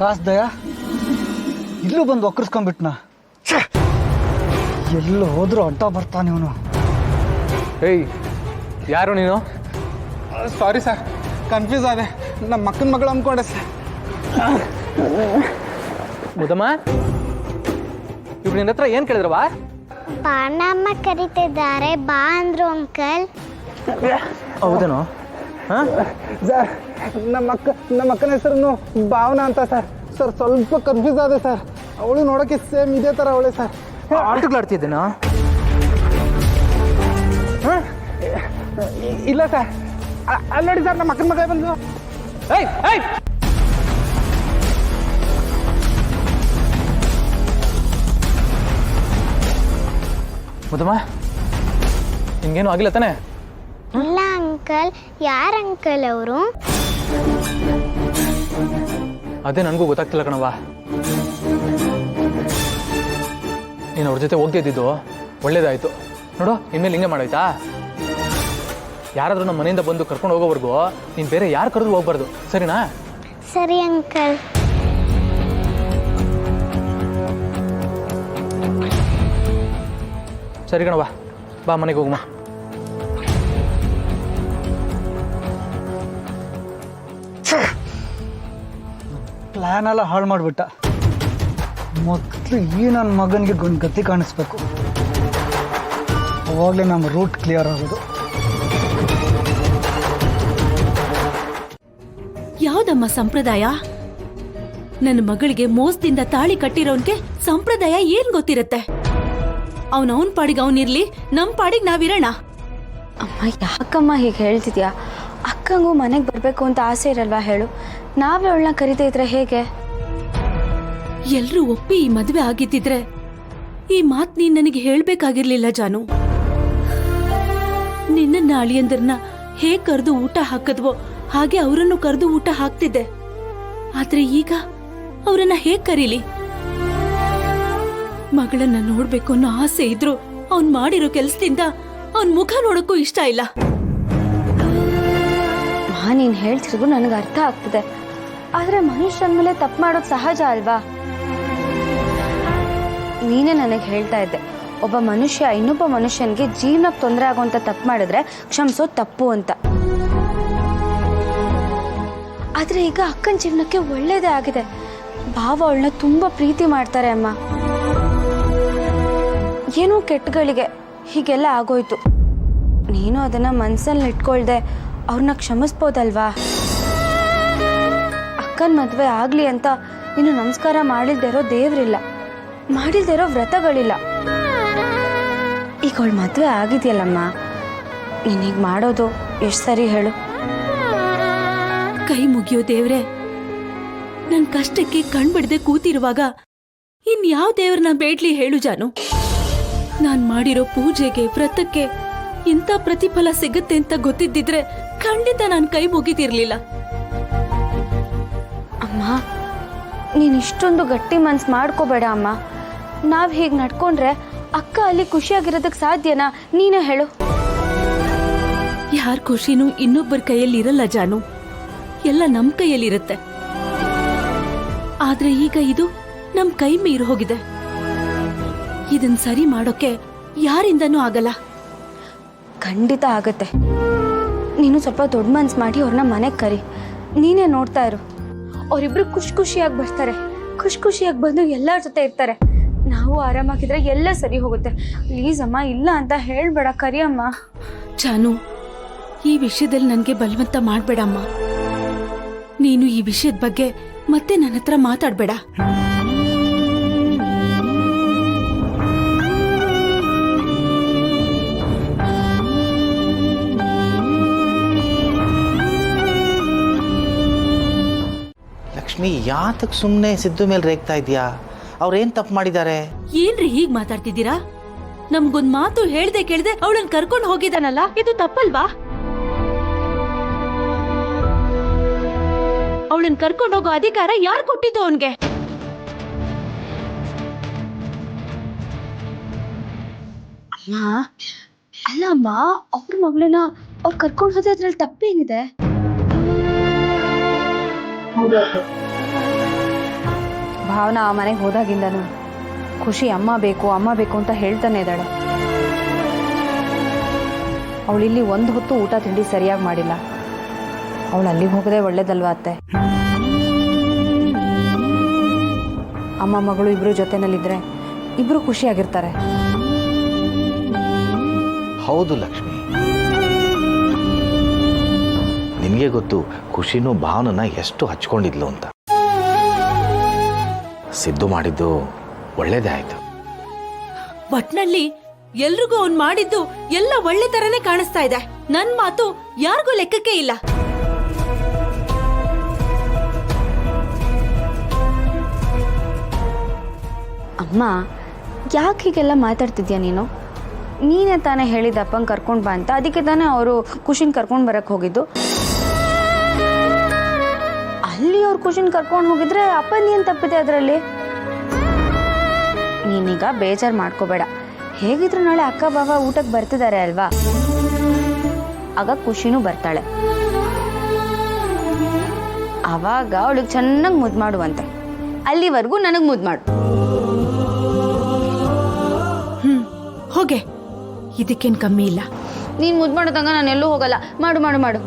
ಕಾಸ್ ದಯ ಇಲ್ಲೂ ಬಂದು ಒಕ್ಕರ್ಸ್ಕೊಂಡ್ಬಿಟ್ನ. ಎಲ್ಲೂ ಹೋದ್ರೂ ಅಡ್ಡ ಬರ್ತಾನೆ ಇವನು. ಏಯ್, ಯಾರು ನೀನು? ಸಾರಿ ಸರ್, ಕನ್ಫ್ಯೂಸ್ ಆದೆ. ನಮ್ಮ ಮಕ್ಕನ ಮಗಳು ಅಂದ್ಕೊಂಡೆ ಸರ್. ಮುದಮ್ಮ, ಇವ್ರು ನಿನ್ನ ಹತ್ರ ಏನು ಕೇಳಿದ್ರವಾ? ಪಾಂಡಮ್ಮ ಕರೀತಿದ್ದಾರೆ, ಬಾ ಅಂದ್ರು ಅಂಕಲ್. ಹೌದೇನೋ? ಹಾಂ ಸರ್, ನಮ್ಮ ಅಕ್ಕನ ಹೆಸರನ್ನು ಭಾವನಾ ಅಂತ ಸರ್. ಸರ್ ಸ್ವಲ್ಪ ಕನ್ಫ್ಯೂಸ್ ಆದೆ ಸರ್. ಅವಳು ನೋಡೋಕ್ಕೆ ಸೇಮ್ ಇದೇ ಥರ ಅವಳೆ ಸರ್. ಆಟಗಳಾಡ್ತಿದ್ದೇನಾ? ಹಾಂ ಇಲ್ಲ ಸರ್, ಅಲ್ಲಿ ನೋಡಿ ಸರ್, ನಮ್ಮ ಅಕ್ಕನ ಮಗ ಬಂದು. ಏಯ್ ಏಯ್, ಮುದಮ್ಮ, ನಿಂಗೇನು ಆಗಿಲ್ಲ ತಾನೆ? ಇಲ್ಲ ಅಂಕಲ್. ಯಾರ ಅಂಕಲ್ ಅವರು? ಅದೇ ನನಗೂ ಗೊತ್ತಾಗ್ತಿಲ್ಲ ಕಣವ್ವ. ನೀನು ಅವ್ರ ಜೊತೆ ಹೋಗ್ತಿದ್ದು ಒಳ್ಳೇದಾಯ್ತು ನೋಡು. ಇನ್ಮೇಲೆ ಹಿಂಗೆ ಮಾಡಾಯ್ತಾ? ಯಾರಾದ್ರೂ ನಮ್ಮ ಮನೆಯಿಂದ ಬಂದು ಕರ್ಕೊಂಡು ಹೋಗೋವರೆಗೂ ನೀನು ಬೇರೆ ಯಾರು ಕರೆದು ಹೋಗ್ಬಾರ್ದು, ಸರಿನಾ? ಸರಿ ಅಂಕಲ್. ಸರಿ ಕಣವ್ವ, ಬಾ ಮನೆಗೆ ಹೋಗಮ್ಮ. ಪ್ಲ್ಯಾನ್ ಎಲ್ಲ ಹಾಳು ಮಾಡಿಬಿಟ್ಟ. ಮೊದಲು ಈ ನನ್ನ ಮಗನಿಗೆ ಗತಿ ಕಾಣಿಸ್ಬೇಕು. ಅವಾಗಲೇ ನಮ್ಮ ರೂಟ್ ಕ್ಲಿಯರ್ ಆಗೋದು. ಯಾವ್ದಮ್ಮ ಸಂಪ್ರದಾಯ? ನನ್ನ ಮಗಳಿಗೆ ಮೋಸದಿಂದ ತಾಳಿ ಕಟ್ಟಿರೋನ್ಗೆ ಸಂಪ್ರದಾಯ ಏನ್ ಗೊತ್ತಿರತ್ತೆ? ಅವನವನ್ ಪಾಡಿಗೆ ಅವನಿರ್ಲಿ, ನಮ್ ಪಾಡಿಗೆ ನಾವಿರೋಣ. ಅಮ್ಮ, ಯಾಕಮ್ಮ ಹೀಗೆ ಹೇಳ್ತಿದ್ಯಾ? ಅಕ್ಕಂಗೂ ಮನೆಗೆ ಬರಬೇಕು ಅಂತ ಆಸೆ ಇರಲ್ವಾ ಹೇಳು? ನಾವೇ ಅವಳನ್ನ ಕರೀತಾ ಇದ್ರೆ ಹೇಗೆ? ಎಲ್ರೂ ಒಪ್ಪಿ ಈ ಮದ್ವೆ ಆಗಿದ್ದಿದ್ರೆ ಈ ಮಾತ್ ನೀನ್ ನನಗೆ ಹೇಳ್ಬೇಕಾಗಿರ್ಲಿಲ್ಲ ಜಾನು. ನಿನ್ನ ಅಳಿಯಂದ್ರನ್ನ ಹೇಗ್ ಕರೆದು ಊಟ ಹಾಕದ್ವೋ ಹಾಗೆ ಅವರನ್ನು ಕರೆದು ಊಟ ಹಾಕ್ತಿದ್ದೆ. ಆದ್ರೆ ಈಗ ಅವರನ್ನ ಹೇಗ್ ಕರೀಲಿ? ಮಗಳನ್ನ ನೋಡ್ಬೇಕು ಅನ್ನೋ ಆಸೆ ಇದ್ರು ಅವ್ನ್ ಮಾಡಿರೋ ಕೆಲ್ಸದಿಂದ ಅವನ್ ಮುಖ ನೋಡಕ್ಕೂ ಇಷ್ಟ ಇಲ್ಲ. ನೀನ್ ಹೇಳ್ತಿರೋದು ನನಗೆ ಅರ್ಥ ಆಗ್ತಿದೆ. ಆದ್ರೆ ಮನುಷ್ಯನ ಮೇಲೆ ತಪ್ಪು ಮಾಡೋದು ಸಹಜ ಅಲ್ವಾ? ನೀನೇ ನನಗೆ ಹೇಳ್ತಾ ಇದ್ದೆ, ಒಬ್ಬ ಮನುಷ್ಯ ಇನ್ನೊಬ್ಬ ಮನುಷ್ಯನಿಗೆ ಜೀವನಕ್ಕೆ ತೊಂದರೆ ಆಗುವಂತ ತಪ್ಪು ಮಾಡಿದ್ರೆ ಕ್ಷಮಿಸೋದು ತಪ್ಪು ಅಂತ. ಆದ್ರೆ ಈಗ ಅಕ್ಕನ ಜೀವನಕ್ಕೆ ಒಳ್ಳೇದೇ ಆಗಿದೆ. ಭಾವ ಅವಳನ್ನ ತುಂಬಾ ಪ್ರೀತಿ ಮಾಡ್ತಾರೆ ಅಮ್ಮ. ಏನೋ ಕೆಟ್ಟಗಳಿಗೆ ಹೀಗೆಲ್ಲ ಆಗೋಯ್ತು. ನೀನು ಅದನ್ನ ಮನ್ಸಲ್ಲಿ ಇಟ್ಕೊಳ್ದೆ ಅವ್ರನ್ನ ಕ್ಷಮಿಸ್ಬೋದಲ್ವಾ? ಅಕ್ಕನ ಮದ್ವೆ ಆಗ್ಲಿ ಅಂತ ನೀನು ನಮಸ್ಕಾರ ಮಾಡಿಲ್ದೇ ಇರೋ ದೇವ್ರಿಲ್ಲ, ಮಾಡಿಲ್ದೇ ಇರೋ ವ್ರತಗಳಿಲ್ಲ. ಈಗ ಅವಳ ಮದ್ವೆ ಆಗಿದೆಯಲ್ಲಮ್ಮ, ನೀನೀಗ ಮಾಡೋದು ಎಷ್ಟು ಸರಿ ಹೇಳು? ಕೈ ಮುಗಿಯೋ ದೇವ್ರೆ, ನನ್ ಕಷ್ಟಕ್ಕೆ ಕಣ್ಬಿಡದೆ ಕೂತಿರುವಾಗ ಇನ್ಯಾವ ದೇವ್ರನ್ನ ಬೇಡ್ಲಿ ಹೇಳು ಜಾನು? ನಾನ್ ಮಾಡಿರೋ ಪೂಜೆಗೆ ವ್ರತಕ್ಕೆ ಇಂಥ ಪ್ರತಿಫಲ ಸಿಗುತ್ತೆ ಅಂತ ಗೊತ್ತಿದ್ದಿದ್ರೆ ಖಂಡಿತ ನಾನ್ ಕೈ ಮುಗಿದಿರ್ಲಿಲ್ಲ. ಅಮ್ಮ, ನೀನ್ ಇಷ್ಟೊಂದು ಗಟ್ಟಿ ಮನ್ಸು ಮಾಡ್ಕೋಬೇಡ ಅಮ್ಮ. ನಾವ್ ಹೀಗೆ ನಡ್ಕೊಂಡ್ರೆ ಅಕ್ಕ ಅಲ್ಲಿ ಖುಷಿಯಾಗಿರೋದಕ್ಕೆ ಸಾಧ್ಯನಾ? ನೀನೇ ಹೇಳು. ಯಾರ ಖುಷಿನೂ ಇನ್ನೊಬ್ಬರ ಕೈಯಲ್ಲಿ ಇರಲ್ಲ ಜಾನು, ಎಲ್ಲ ನಮ್ ಕೈಯಲ್ಲಿರುತ್ತೆ. ಆದ್ರೆ ಈಗ ಇದು ನಮ್ ಕೈ ಮೀರಿ ಹೋಗಿದೆ. ಇದನ್ ಸರಿ ಮಾಡೋಕೆ ಯಾರಿಂದನೂ ಆಗಲ್ಲ. ಖಂಡಿತ ಆಗತ್ತೆ. ನೀನು ಸ್ವಲ್ಪ ದೊಡ್ಡ ಮನ್ಸು ಮಾಡಿ ಅವ್ರನ್ನ ಮನೆಗೆ ಕರಿ. ನೀನೇ ನೋಡ್ತಾ ಇರು, ಅವರಿಬ್ರು ಖುಷಿಯಾಗಿ ಬರ್ತಾರೆ. ಖುಷಿಯಾಗಿ ಬಂದು ಎಲ್ಲರ ಜೊತೆ ಇರ್ತಾರೆ. ನಾವು ಆರಾಮಾಗಿದ್ರೆ ಎಲ್ಲ ಸರಿ ಹೋಗುತ್ತೆ. ಪ್ಲೀಸ್ ಅಮ್ಮ, ಇಲ್ಲ ಅಂತ ಹೇಳ್ಬೇಡ, ಕರಿಯಮ್ಮ. ಜಾನು, ಈ ವಿಷಯದಲ್ಲಿ ನನ್ಗೆ ಬಲವಂತ ಮಾಡ್ಬೇಡಮ್ಮ. ನೀನು ಈ ವಿಷಯದ ಬಗ್ಗೆ ಮತ್ತೆ ನನ್ನ ಹತ್ರ ಮಾತಾಡ್ಬೇಡ. ಲಕ್ಷ್ಮಿ, ಯಾತಕ್ ಸುಮ್ಮನೆ ಸಿದ್ದು ಮೇಲೆ ರೇಗ್ತಾ ಇದೆಯಾ? ಅವ್ರೇನ್ ತಪ್ಪು ಮಾಡಿದ್ದಾರೆ? ಏನ್ರಿ ಹೀಗ್ ಮಾತಾಡ್ತಿದ್ದೀರಾ? ನಮ್ಗೊಂದ್ ಮಾತು ಹೇಳ್ದೆ ಕೇಳ್ದೆ ಅವಳನ್ನ ಕರ್ಕೊಂಡು ಹೋಗಿದಾನಲ್ಲ, ಇದು ತಪ್ಪಲ್ವಾ? ಅವಳನ್ನ ಕರ್ಕೊಂಡು ಹೋಗೋ ಅಧಿಕಾರ ಯಾರು ಕೊಟ್ಟಿದ್ದು ಅವನ್ಗೆ? ಅಲ್ಲ ಅಮ್ಮ, ಅವ್ರ ಮಗಳನ್ನ ಅವ್ರು ಕರ್ಕೊಂಡು ಹೋದ್ರೆ ಅದ್ರಲ್ಲಿ ತಪ್ಪೇನಿದೆ? ಭಾವನಾ ಆ ಮನೆಗೆ ಹೋದಾಗಿಂದನು ಖುಷಿ ಅಮ್ಮ ಬೇಕು ಅಂತ ಹೇಳ್ತಾನೆ ಇದ್ದಾಳೆ. ಅವಳಿಲ್ಲಿ ಒಂದು ಹೊತ್ತು ಊಟ ತಿಂಡಿ ಸರಿಯಾಗಿ ಮಾಡಿಲ್ಲ. ಅವಳು ಅಲ್ಲಿಗೆ ಹೋಗೋದೇ ಒಳ್ಳೇದಲ್ವಾ ಅತ್ತೆ? ಅಮ್ಮ ಮಗಳು ಇಬ್ರು ಜೊತೆನಲ್ಲಿದ್ರೆ ಇಬ್ರು ಖುಷಿಯಾಗಿರ್ತಾರೆ. ಹೌದು ಲಕ್ಷ್ಮಿ, ನಿನಗೆ ಗೊತ್ತು ಖುಷಿನೂ ಭಾವನನ್ನ ಎಷ್ಟು ಹಚ್ಕೊಂಡಿದ್ಲು ಅಂತ. ಸಿದ್ದು ಮಾಡಿದ್ದು ಒಳ್ಳೇದೇ ಆಯ್ತು. ಒಟ್ನಲ್ಲಿ ಎಲ್ರಿಗೂ ಅವ್ನ್ ಮಾಡಿದ್ದು ಎಲ್ಲ ಒಳ್ಳೆ ತರನೇ ಕಾಣಿಸ್ತಾ ಇದೆ. ನನ್ ಮಾತು ಯಾರಿಗೂ ಲೆಕ್ಕಕ್ಕೆ ಇಲ್ಲ. ಅಮ್ಮ, ಯಾಕೆ ಹೀಗೆಲ್ಲ ಮಾತಾಡ್ತಿದ್ಯಾ ನೀನು? ನೀನೇ ತಾನೇ ಹೇಳಿದ ಅಪ್ಪಂಗೆ ಕರ್ಕೊಂಡು ಬಾ ಅಂತ. ಅದಕ್ಕೆ ತಾನೇ ಅವರು ಖುಷಿನ ಕರ್ಕೊಂಡು ಬರಕ್ಕೆ ಹೋಗಿದ್ದು. ಅಲ್ಲಿ ಅವ್ರು ಖುಷಿನ ಕರ್ಕೊಂಡು ಹೋಗಿದ್ರೆ ಅಪ್ಪನ ಏನು ತಪ್ಪಿದೆ ಅದರಲ್ಲಿ? ನೀನೀಗ ಬೇಜಾರು ಮಾಡ್ಕೋಬೇಡ. ಹೇಗಿದ್ರು ನಾಳೆ ಅಕ್ಕ ಬಾವ ಊಟಕ್ಕೆ ಬರ್ತಿದ್ದಾರೆ ಅಲ್ವಾ? ಆಗ ಖುಷಿನೂ ಬರ್ತಾಳೆ. ಆವಾಗ ಅವಳಿಗೆ ಚೆನ್ನಾಗಿ ಮುದ್ದು ಮಾಡುವಂತೆ. ಅಲ್ಲಿವರೆಗೂ ನನಗೆ ಮುದ್ದು ಮಾಡು. ಹೋಗೆ, ಇದಕ್ಕೇನ್ ಕಮ್ಮಿ ಇಲ್ಲ. ನೀನು ಮುದ್ದು ಮಾಡೋದಂಗ ನಾನು ಎಲ್ಲೂ ಹೋಗಲ್ಲ. ಮಾಡು ಮಾಡು ಮಾಡು.